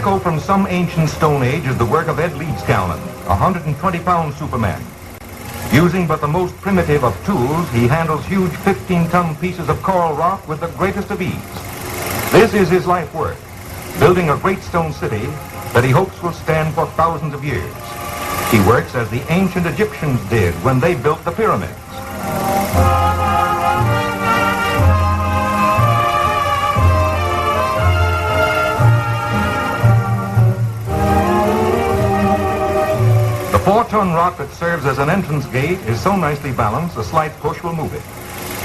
echo from some ancient Stone Age is the work of Ed Leedskalnin, a 120-pound Superman. Using but the most primitive of tools, he handles huge 15-ton pieces of coral rock with the greatest of ease. This is his life work, building a great stone city that he hopes will stand for thousands of years. He works as the ancient Egyptians did when they built the pyramids. The 4-ton rock that serves as an entrance gate is so nicely balanced, a slight push will move it.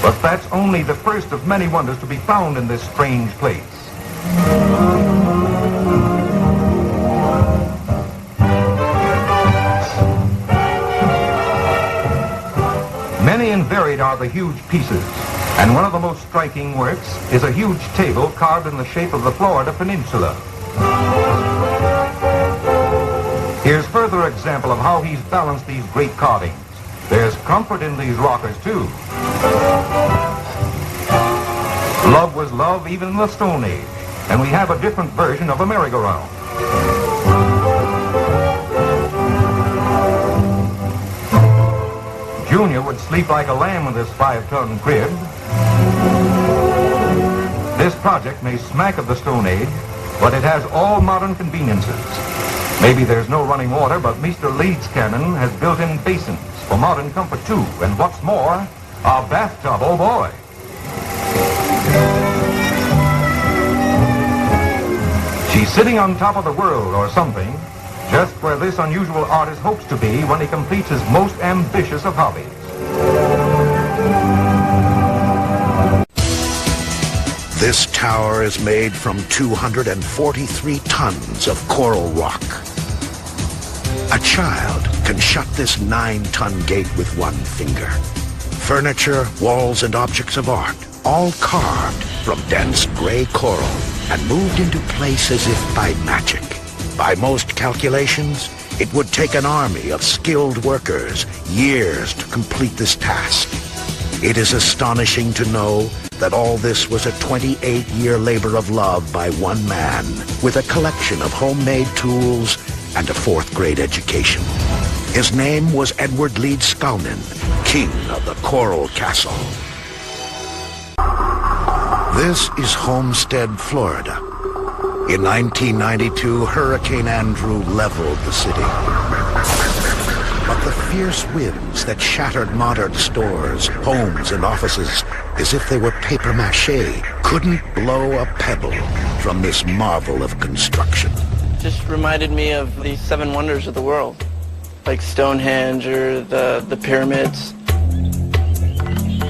But that's only the first of many wonders to be found in this strange place. Many and varied are the huge pieces, and one of the most striking works is a huge table carved in the shape of the Florida Peninsula. Here's further example of how he's balanced these great carvings. There's comfort in these rockers, too. Love was love even in the Stone Age, and we have a different version of a merry-go-round. Junior would sleep like a lamb in this 5-ton crib. This project may smack of the Stone Age, but it has all modern conveniences. Maybe there's no running water, but Mr. Leedskalnin has built-in basins for modern comfort too. And what's more, a bathtub, oh boy. She's sitting on top of the world or something, just where this unusual artist hopes to be when he completes his most ambitious of hobbies. This tower is made from 243 tons of coral rock. A child can shut this 9-ton gate with one finger. Furniture, walls, and objects of art, all carved from dense gray coral and moved into place as if by magic. By most calculations, it would take an army of skilled workers years to complete this task. It is astonishing to know that all this was a 28-year labor of love by one man with a collection of homemade tools and a 4th-grade education. His name was Edward Leedskalnin, king of the Coral Castle. This is Homestead, Florida. In 1992, Hurricane Andrew leveled the city. But the fierce winds that shattered modern stores, homes, and offices as if they were paper mache couldn't blow a pebble from this marvel of construction. Just reminded me of the 7 wonders of the world, like Stonehenge or the pyramids.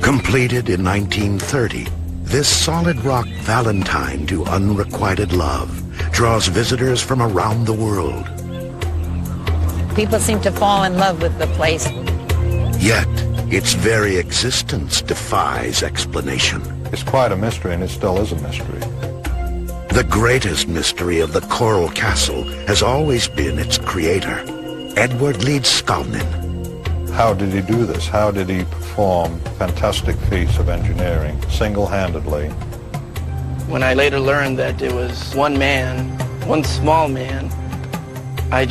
Completed in 1930, this solid rock Valentine to unrequited love draws visitors from around the world. People seem to fall in love with the place. Yet, its very existence defies explanation. It's quite a mystery, and it still is a mystery. The greatest mystery of the Coral Castle has always been its creator, Edward Leedskalnin. How did he do this? How did he perform fantastic feats of engineering single-handedly? When I later learned that it was one man, one small man, I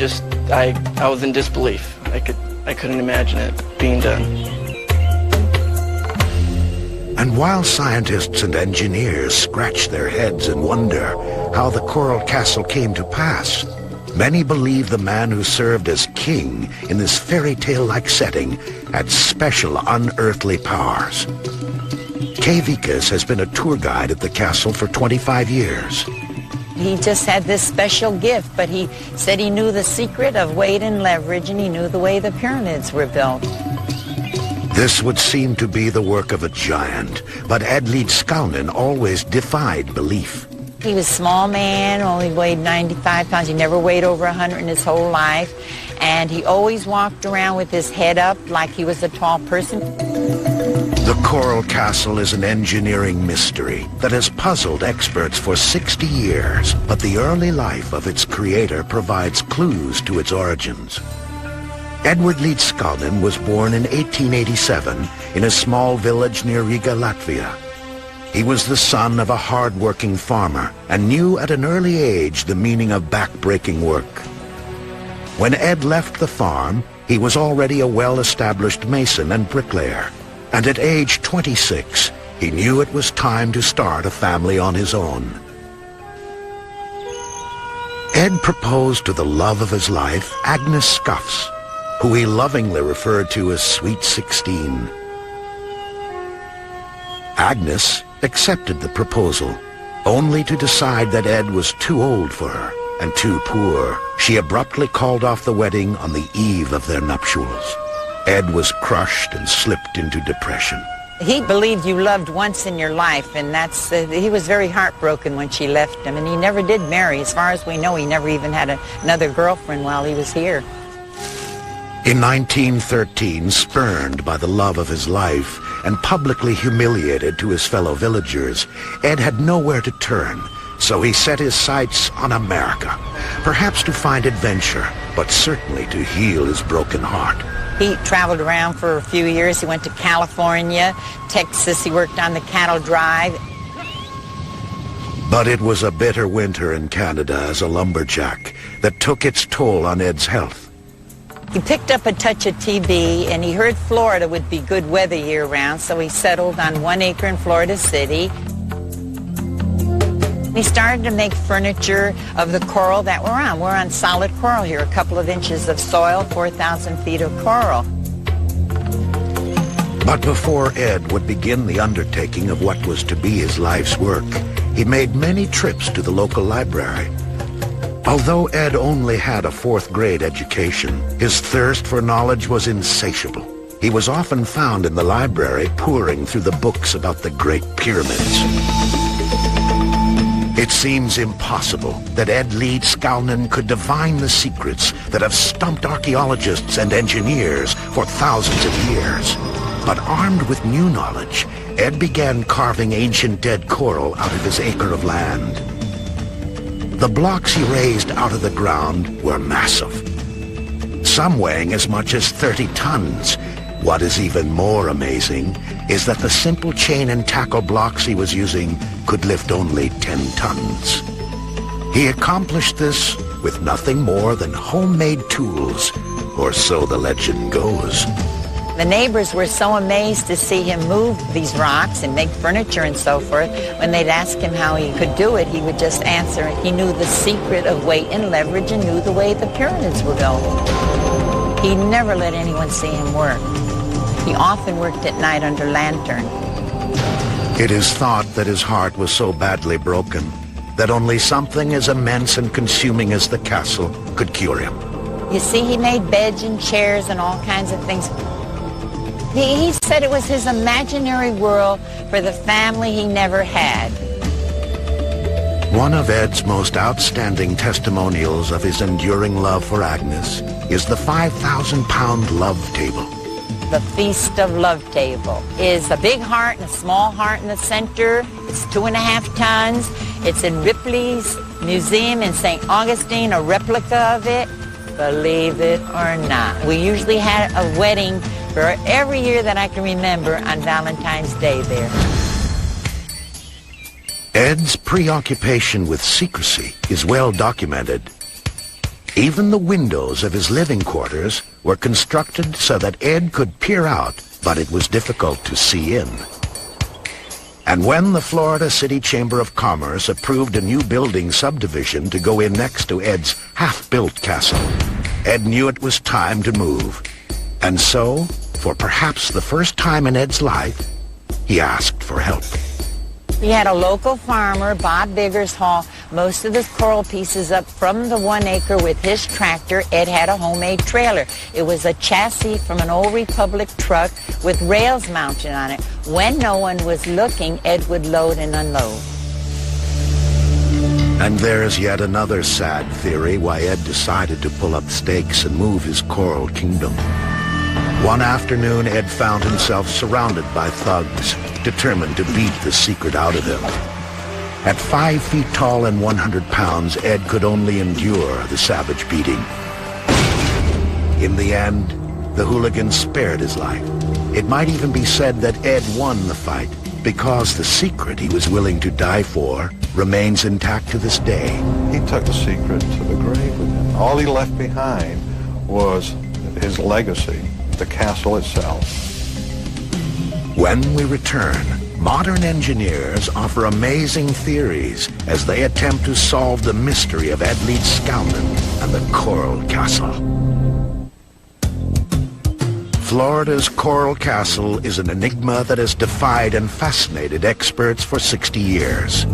was in disbelief. I couldn't imagine it being done. And while scientists and engineers scratch their heads and wonder how the Coral Castle came to pass, many believe the man who served as king in this fairy tale-like setting had special unearthly powers. Kay Vikas has been a tour guide at the castle for 25 years. He just had this special gift, but he said he knew the secret of weight and leverage, and he knew the way the pyramids were built. This would seem to be the work of a giant, but Ed Leedskalnin always defied belief. He was a small man, only weighed 95 pounds. He never weighed over 100 in his whole life, and he always walked around with his head up like he was a tall person. The Coral Castle is an engineering mystery that has puzzled experts for 60 years, but the early life of its creator provides clues to its origins. Edward Leedskalnin was born in 1887 in a small village near Riga, Latvia. He was the son of a hard-working farmer and knew at an early age the meaning of back-breaking work. When Ed left the farm, he was already a well-established mason and bricklayer, and at age 26, he knew it was time to start a family on his own. Ed proposed to the love of his life, Agnes Scuffs, who he lovingly referred to as Sweet 16. Agnes accepted the proposal, only to decide that Ed was too old for her and too poor. She abruptly called off the wedding on the eve of their nuptials. Ed was crushed and slipped into depression. He believed you loved once in your life, and he was very heartbroken when she left him, and he never did marry. As far as we know, he never even had another girlfriend while he was here. In 1913, spurned by the love of his life and publicly humiliated to his fellow villagers, Ed had nowhere to turn, so he set his sights on America, perhaps to find adventure, but certainly to heal his broken heart. He traveled around for a few years. He went to California, Texas. He worked on the cattle drive. But it was a bitter winter in Canada as a lumberjack that took its toll on Ed's health. He picked up a touch of TB, and he heard Florida would be good weather year-round, so he settled on 1 acre in Florida City. He started to make furniture of the coral that we're on. We're on solid coral here, a couple of inches of soil, 4,000 feet of coral. But before Ed would begin the undertaking of what was to be his life's work, he made many trips to the local library. Although Ed only had a 4th grade education, his thirst for knowledge was insatiable. He was often found in the library pouring through the books about the Great Pyramids. It seems impossible that Ed Leedskalnin could divine the secrets that have stumped archaeologists and engineers for thousands of years. But armed with new knowledge, Ed began carving ancient dead coral out of his acre of land. The blocks he raised out of the ground were massive, some weighing as much as 30 tons. What is even more amazing is that the simple chain and tackle blocks he was using could lift only 10 tons. He accomplished this with nothing more than homemade tools, or so the legend goes. The neighbors were so amazed to see him move these rocks and make furniture and so forth. When they'd ask him how he could do it, he would just answer. He knew the secret of weight and leverage and knew the way the pyramids were built. He never let anyone see him work. He often worked at night under lantern. It is thought that his heart was so badly broken that only something as immense and consuming as the castle could cure him. You see, he made beds and chairs and all kinds of things. He said it was his imaginary world for the family he never had. One of Ed's most outstanding testimonials of his enduring love for Agnes is the 5,000-pound love table. The Feast of Love table is a big heart and a small heart in the center. It's 2.5 tons. It's in Ripley's Museum in St. Augustine, a replica of it, believe it or not. We usually had a wedding for every year that I can remember on Valentine's Day there. Ed's preoccupation with secrecy is well documented. Even the windows of his living quarters were constructed so that Ed could peer out, but it was difficult to see in. And when the Florida City Chamber of Commerce approved a new building subdivision to go in next to Ed's half-built castle, Ed knew it was time to move. And so, for perhaps the first time in Ed's life, he asked for help. He had a local farmer, Bob Biggers, haul most of the coral pieces up from the 1 acre with his tractor. Ed had a homemade trailer. It was a chassis from an old Republic truck with rails mounted on it. When no one was looking, Ed would load and unload. And there's yet another sad theory why Ed decided to pull up stakes and move his coral kingdom. One afternoon, Ed found himself surrounded by thugs, determined to beat the secret out of him. At 5 feet tall and 100 pounds, Ed could only endure the savage beating. In the end, the hooligans spared his life. It might even be said that Ed won the fight, because the secret he was willing to die for remains intact to this day. He took the secret to the grave with him. All he left behind was his legacy, the castle itself. When we return, modern engineers offer amazing theories as they attempt to solve the mystery of Ed Leedskalnin and the Coral Castle. Florida's Coral Castle is an enigma that has defied and fascinated experts for 60 years.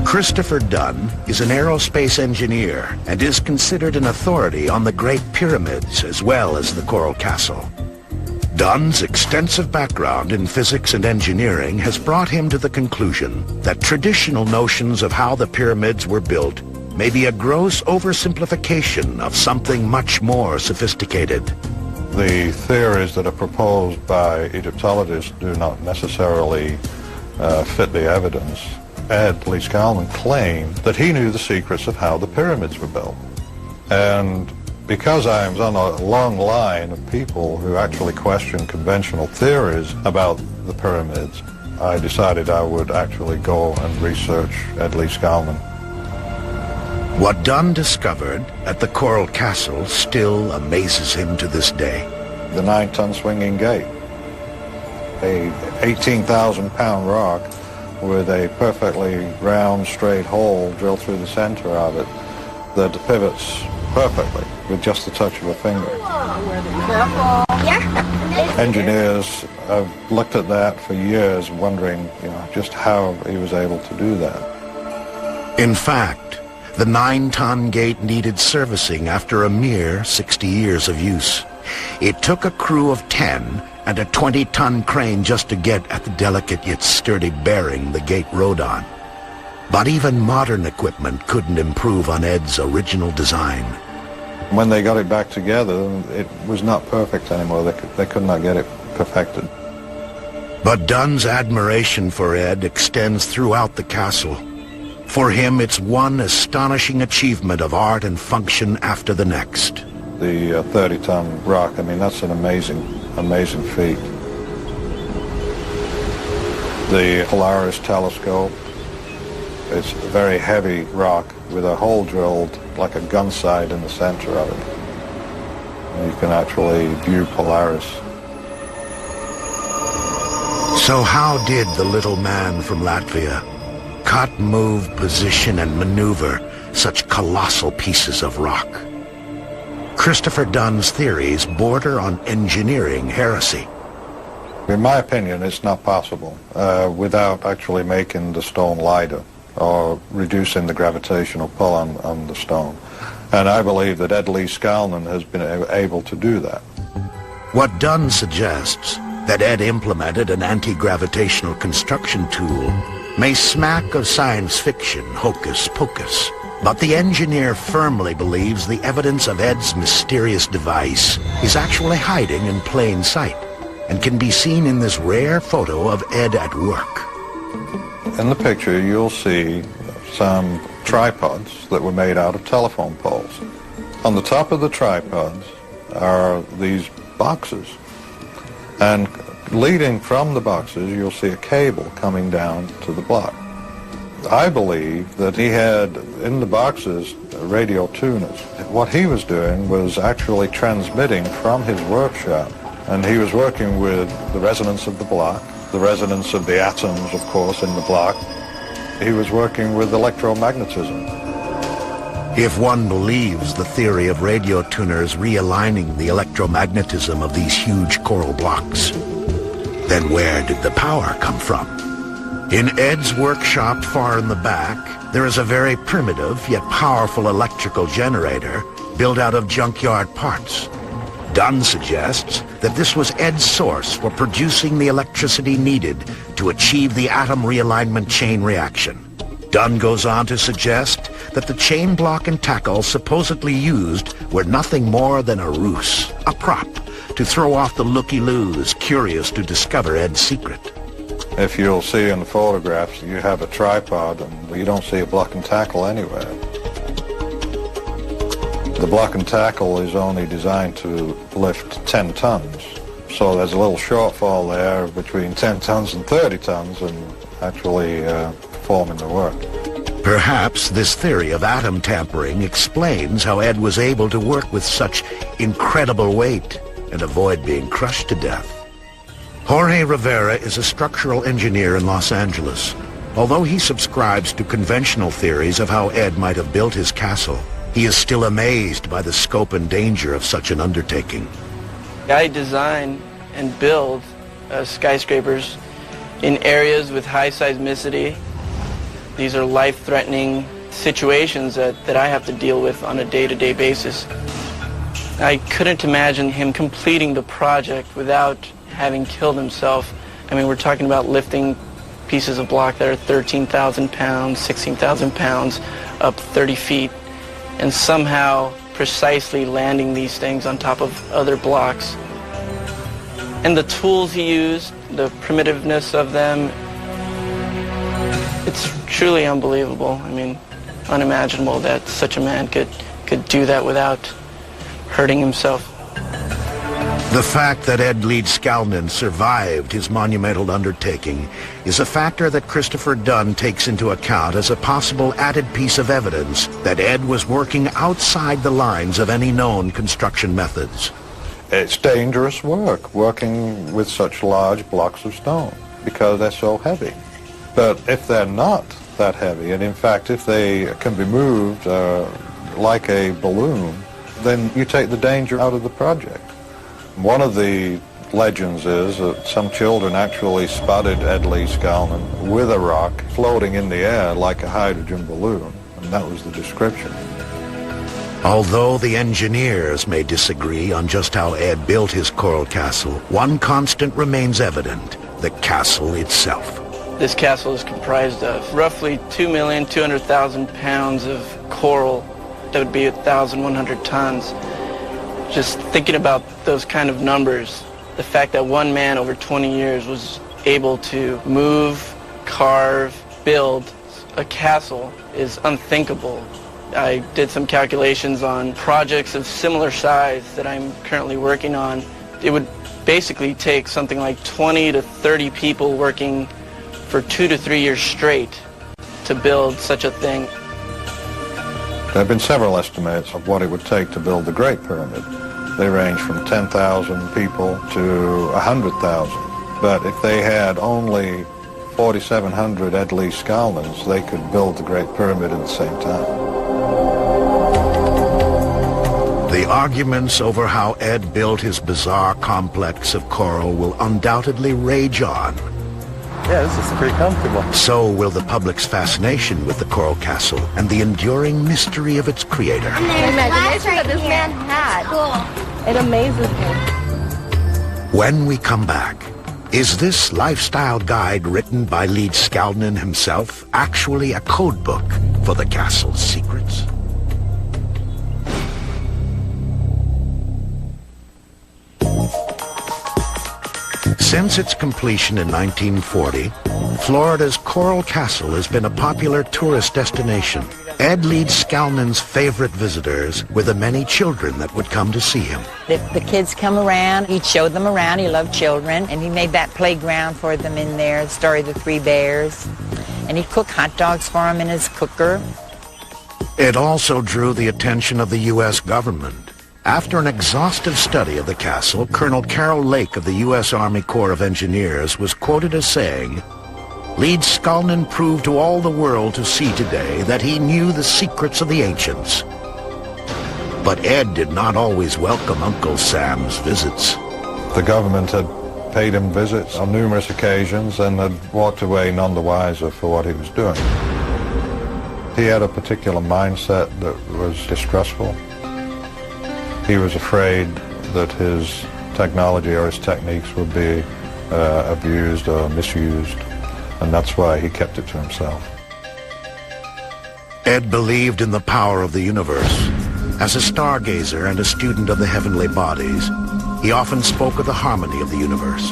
Christopher Dunn is an aerospace engineer and is considered an authority on the Great Pyramids as well as the Coral Castle. Dunn's extensive background in physics and engineering has brought him to the conclusion that traditional notions of how the pyramids were built may be a gross oversimplification of something much more sophisticated. The theories that are proposed by Egyptologists do not necessarily fit the evidence. Ed Leedskalnin claimed that he knew the secrets of how the pyramids were built. And because I was on a long line of people who actually question conventional theories about the pyramids, I decided I would actually go and research Ed Leedskalnin. What Dunn discovered at the Coral Castle still amazes him to this day. The 9-ton swinging gate, a 18,000-pound rock with a perfectly round, straight hole drilled through the center of it that pivots perfectly with just the touch of a finger. Engineers have looked at that for years, wondering, just how he was able to do that. In fact, the 9-ton gate needed servicing after a mere 60 years of use. It took a crew of 10 and a 20-ton crane just to get at the delicate yet sturdy bearing the gate rode on. But even modern equipment couldn't improve on Ed's original design. When they got it back together, it was not perfect anymore. They could not get it perfected. But Dunn's admiration for Ed extends throughout the castle. For him, it's one astonishing achievement of art and function after the next. The 30-ton rock, that's an amazing feat. The Polaris telescope, it's a very heavy rock with a hole drilled like a gun sight in the center of it. And you can actually view Polaris. So how did the little man from Latvia cut, move, position, and maneuver such colossal pieces of rock? Christopher Dunn's theories border on engineering heresy. In my opinion, it's not possible without actually making the stone lighter or reducing the gravitational pull on the stone. And I believe that Ed Leedskalnin has been able to do that. What Dunn suggests, that Ed implemented an anti-gravitational construction tool, may smack of science fiction hocus pocus. But the engineer firmly believes the evidence of Ed's mysterious device is actually hiding in plain sight and can be seen in this rare photo of Ed at work. In the picture, you'll see some tripods that were made out of telephone poles. On the top of the tripods are these boxes. And leading from the boxes, you'll see a cable coming down to the block. I believe that he had in the boxes radio tuners. What he was doing was actually transmitting from his workshop, and he was working with the resonance of the block, the resonance of the atoms, of course, in the block. He was working with electromagnetism. If one believes the theory of radio tuners realigning the electromagnetism of these huge coral blocks, then where did the power come from? In Ed's workshop far in the back, there is a very primitive yet powerful electrical generator built out of junkyard parts. Dunn suggests that this was Ed's source for producing the electricity needed to achieve the atom realignment chain reaction. Dunn goes on to suggest that the chain block and tackle supposedly used were nothing more than a ruse, a prop, to throw off the looky-loos curious to discover Ed's secret. If you'll see in the photographs, you have a tripod and you don't see a block and tackle anywhere. The block and tackle is only designed to lift 10 tons. So there's a little shortfall there between 10 tons and 30 tons and actually performing the work. Perhaps this theory of atom tampering explains how Ed was able to work with such incredible weight and avoid being crushed to death. Jorge Rivera is a structural engineer in Los Angeles. Although he subscribes to conventional theories of how Ed might have built his castle, he is still amazed by the scope and danger of such an undertaking. I design and build skyscrapers in areas with high seismicity. These are life-threatening situations that I have to deal with on a day-to-day basis. I couldn't imagine him completing the project without having killed himself. I mean, we're talking about lifting pieces of block that are 13,000 pounds, 16,000 pounds, up 30 feet, and somehow precisely landing these things on top of other blocks. And the tools he used, the primitiveness of them, it's truly unbelievable. I mean, unimaginable that such a man could do that without hurting himself. The fact that Ed Leedskalnin survived his monumental undertaking is a factor that Christopher Dunn takes into account as a possible added piece of evidence that Ed was working outside the lines of any known construction methods. It's dangerous work, working with such large blocks of stone, because they're so heavy. But if they're not that heavy, and in fact if they can be moved like a balloon, then you take the danger out of the project. One of the legends is that some children actually spotted Ed Leedskalnin with a rock floating in the air like a hydrogen balloon, and that was the description. Although the engineers may disagree on just how Ed built his coral castle, one constant remains evident: the castle itself. This castle is comprised of roughly 2,200,000 pounds of coral. That would be 1,100 tons. Just thinking about those kind of numbers, the fact that one man over 20 years was able to move, carve, build a castle is unthinkable. I did some calculations on projects of similar size that I'm currently working on. It would basically take something like 20 to 30 people working for 2 to 3 years straight to build such a thing. There have been several estimates of what it would take to build the Great Pyramid. They range from 10,000 people to 100,000. But if they had only 4,700 Ed Leedskalnins, they could build the Great Pyramid at the same time. The arguments over how Ed built his bizarre complex of coral will undoubtedly rage on. Yeah, this is pretty comfortable. So will the public's fascination with the Coral Castle and the enduring mystery of its creator. And the imagination that this man had. Cool. It amazes me. When we come back, is this lifestyle guide written by Leedskalnin himself actually a codebook for the castle's secrets? Since its completion in 1940, Florida's Coral Castle has been a popular tourist destination. Ed Leedskalnin's favorite visitors were the many children that would come to see him. If the kids come around, he'd show them around. He loved children, and he made that playground for them in there, the story of the 3 bears. And he'd cook hot dogs for them in his cooker. It also drew the attention of the U.S. government. After an exhaustive study of the castle, Colonel Carroll Lake of the U.S. Army Corps of Engineers was quoted as saying, "Leedskalnin proved to all the world to see today that he knew the secrets of the ancients." But Ed did not always welcome Uncle Sam's visits. The government had paid him visits on numerous occasions and had walked away none the wiser for what he was doing. He had a particular mindset that was distrustful. He was afraid that his technology or his techniques would be abused or misused, and that's why he kept it to himself. Ed believed in the power of the universe. As a stargazer and a student of the heavenly bodies, he often spoke of the harmony of the universe,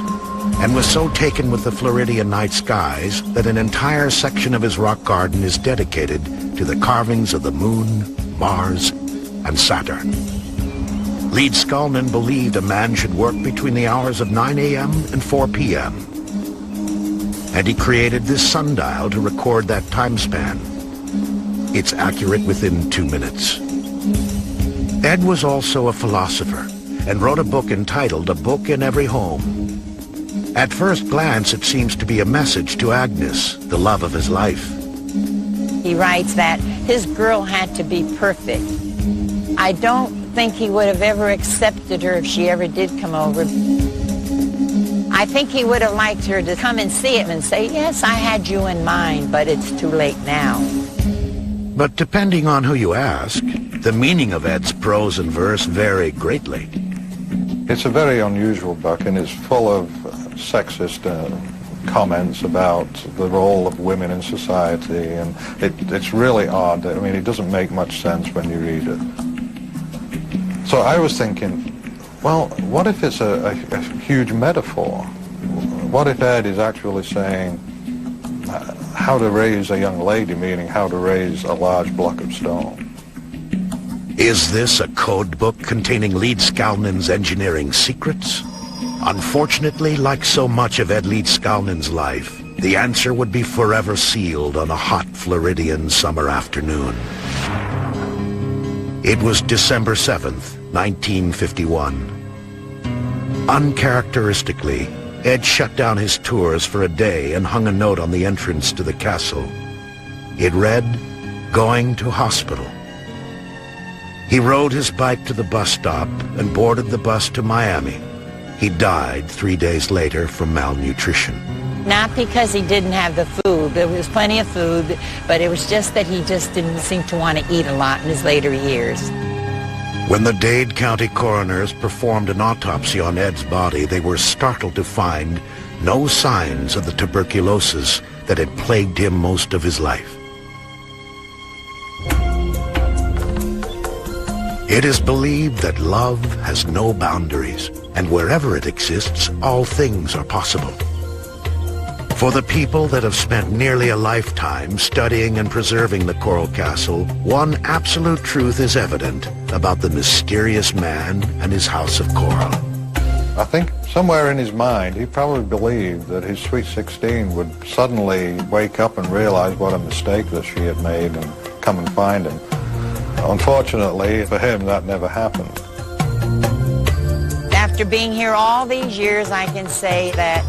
and was so taken with the Floridian night skies that an entire section of his rock garden is dedicated to the carvings of the Moon, Mars, and Saturn. Leedskalnin believed a man should work between the hours of 9 a.m. and 4 p.m. And he created this sundial to record that time span. It's accurate within 2 minutes. Ed was also a philosopher and wrote a book entitled A Book in Every Home. At first glance, it seems to be a message to Agnes, the love of his life. He writes that his girl had to be perfect. I don't think he would have ever accepted her if she ever did come over. I think he would have liked her to come and see him and say, yes, I had you in mind, but it's too late now. But depending on who you ask, the meaning of Ed's prose and verse vary greatly. It's a very unusual book, and it's full of sexist comments about the role of women in society, and it's really odd. I mean, it doesn't make much sense when you read it. So I was thinking, well, what if it's a huge metaphor? What if Ed is actually saying how to raise a young lady, meaning how to raise a large block of stone? Is this a code book containing Leedskalnin's engineering secrets? Unfortunately, like so much of Ed Leedskalnin's life, the answer would be forever sealed on a hot Floridian summer afternoon. It was December 7th, 1951. Uncharacteristically, Ed shut down his tours for a day and hung a note on the entrance to the castle. It read, "Going to hospital." He rode his bike to the bus stop and boarded the bus to Miami. He died 3 days later from malnutrition. Not because he didn't have the food. There was plenty of food, but it was just that he just didn't seem to want to eat a lot in his later years. When the Dade County coroners performed an autopsy on Ed's body, they were startled to find no signs of the tuberculosis that had plagued him most of his life. It is believed that love has no boundaries, and wherever it exists, all things are possible. For the people that have spent nearly a lifetime studying and preserving the Coral Castle, one absolute truth is evident about the mysterious man and his house of coral. I think somewhere in his mind, he probably believed that his Sweet 16 would suddenly wake up and realize what a mistake that she had made and come and find him. Unfortunately, for him, that never happened. After being here all these years, I can say that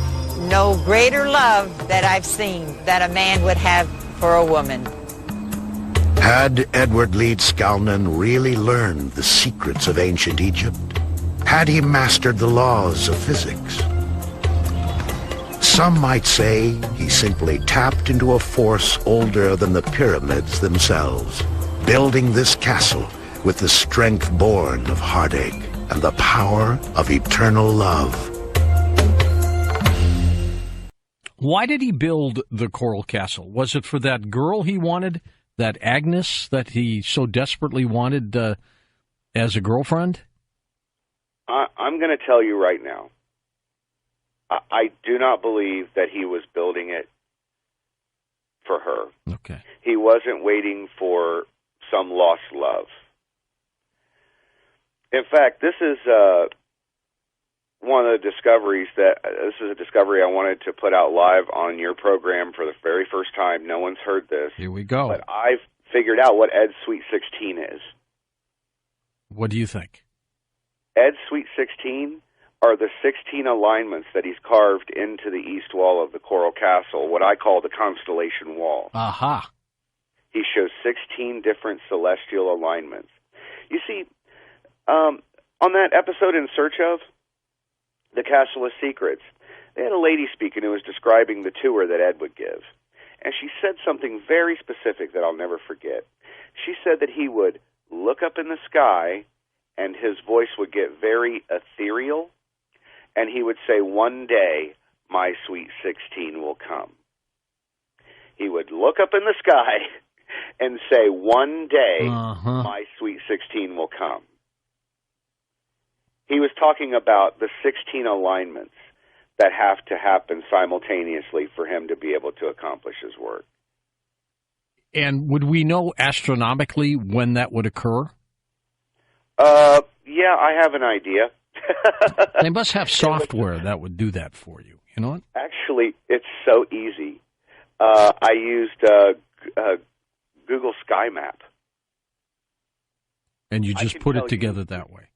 no greater love that I've seen that a man would have for a woman. Had Edward Leedskalnin really learned the secrets of ancient Egypt? Had he mastered the laws of physics? Some might say he simply tapped into a force older than the pyramids themselves, building this castle with the strength born of heartache and the power of eternal love. Why did he build the Coral Castle? Was it for that girl he wanted, that Agnes that he so desperately wanted as a girlfriend? I'm going to tell you right now, I do not believe that he was building it for her. Okay. He wasn't waiting for some lost love. In fact, this is one of the discoveries this is a discovery I wanted to put out live on your program for the very first time. No one's heard this. Here we go. But I've figured out what Ed's Sweet 16 is. What do you think? Ed's Sweet 16 are the 16 alignments that he's carved into the east wall of the Coral Castle, what I call the Constellation Wall. Aha. He shows 16 different celestial alignments. You see, on that episode In Search of, The Castle of Secrets, they had a lady speaking who was describing the tour that Ed would give. And she said something very specific that I'll never forget. She said that he would look up in the sky and his voice would get very ethereal, and he would say, "One day, my Sweet 16 will come." He would look up in the sky and say, "One day, my Sweet 16 will come." He was talking about the 16 alignments that have to happen simultaneously for him to be able to accomplish his work. And would we know astronomically when that would occur? Yeah, I have an idea. They must have software that would do that for you. You know what? Actually, it's so easy. I used Google Sky Map. And you just put it together that way.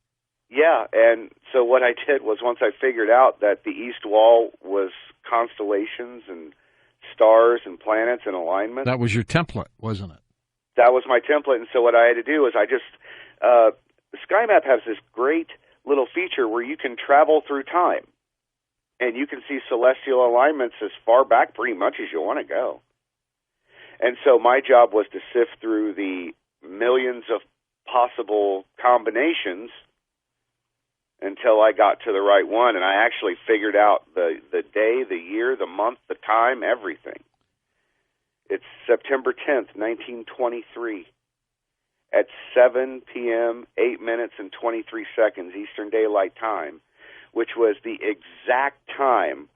Yeah, and so what I did was once I figured out that the east wall was constellations and stars and planets and alignments. That was your template, wasn't it? That was my template, and so what I had to do was Sky Map has this great little feature where you can travel through time, and you can see celestial alignments as far back pretty much as you want to go. And so my job was to sift through the millions of possible combinations until I got to the right one, and I actually figured out the day, the year, the month, the time, everything. It's September 10th, 1923, at 7 p.m., 8 minutes and 23 seconds Eastern Daylight Time, which was the exact time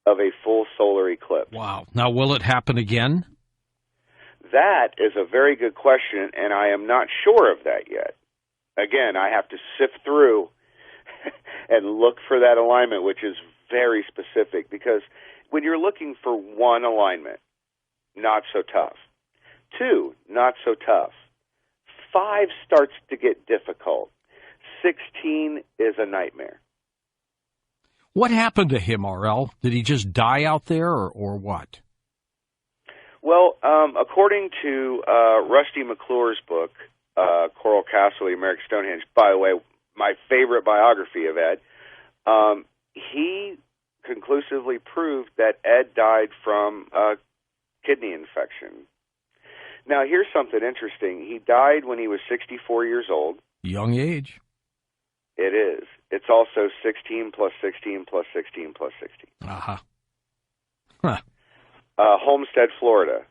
of a full solar eclipse. Wow. Now, will it happen again? That is a very good question, and I am not sure of that yet. Again, I have to sift through and look for that alignment, which is very specific, because when you're looking for one alignment, not so tough. 2, not so tough. 5 starts to get difficult. 16 is a nightmare. What happened to him, RL? Did he just die out there, or what? Well, according to Rusty McClure's book, Coral Castle, The American Stonehenge, by the way, my favorite biography of Ed, he conclusively proved that Ed died from a kidney infection. Now, here's something interesting. He died when he was 64 years old. Young age. It is. It's also 16 plus 16 plus 16 plus 16. Uh-huh. Huh. Homestead, Florida,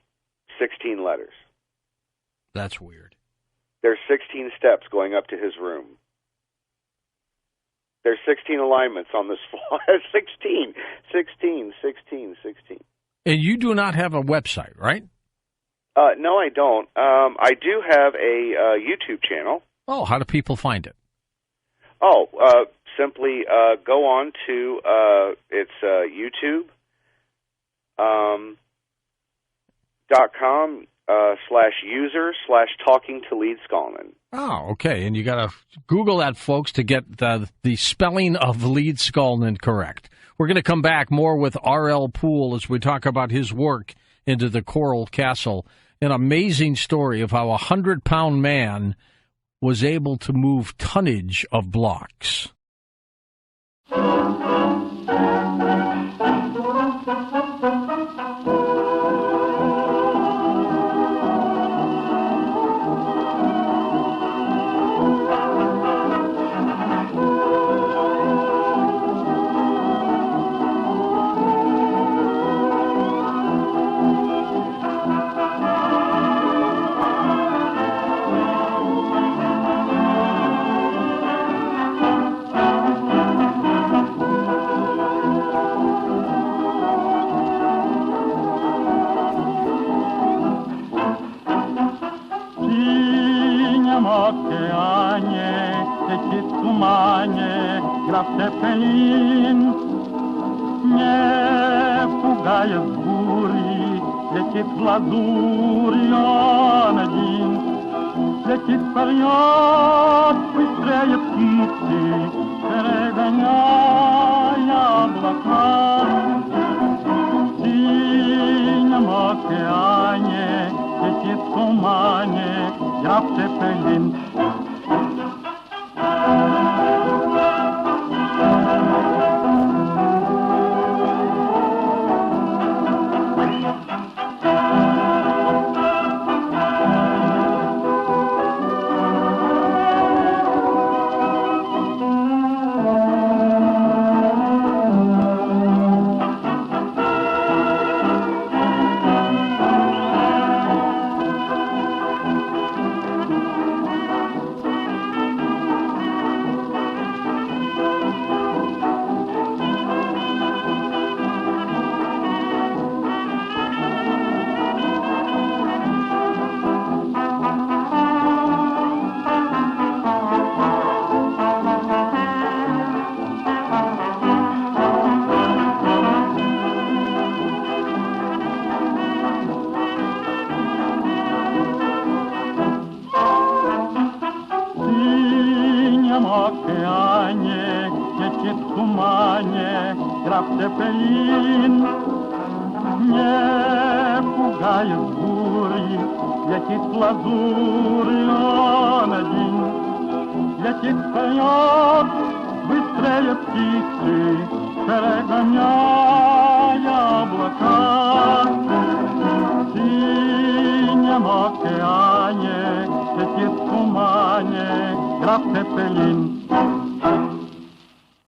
16 letters. That's weird. There's 16 steps going up to his room. There's 16 alignments on this floor. 16. And you do not have a website, right? No, I don't. I do have a YouTube channel. Oh, how do people find it? Oh, simply go on to it's YouTube. .com/user/talking to Leedskalnin. Oh, okay. And you got to Google that, folks, to get the spelling of Leedskalnin correct. We're going to come back more with R.L. Poole as we talk about his work into the Coral Castle. An amazing story of how a 100-pound man was able to move tonnage of blocks. океане летит в тумане граф Цепелин. Не пугает бури, летит в лазури он один. Летит, поет, быстрее птицы, перегоняя облака. В синем океане летит в тумане граф Цепелин.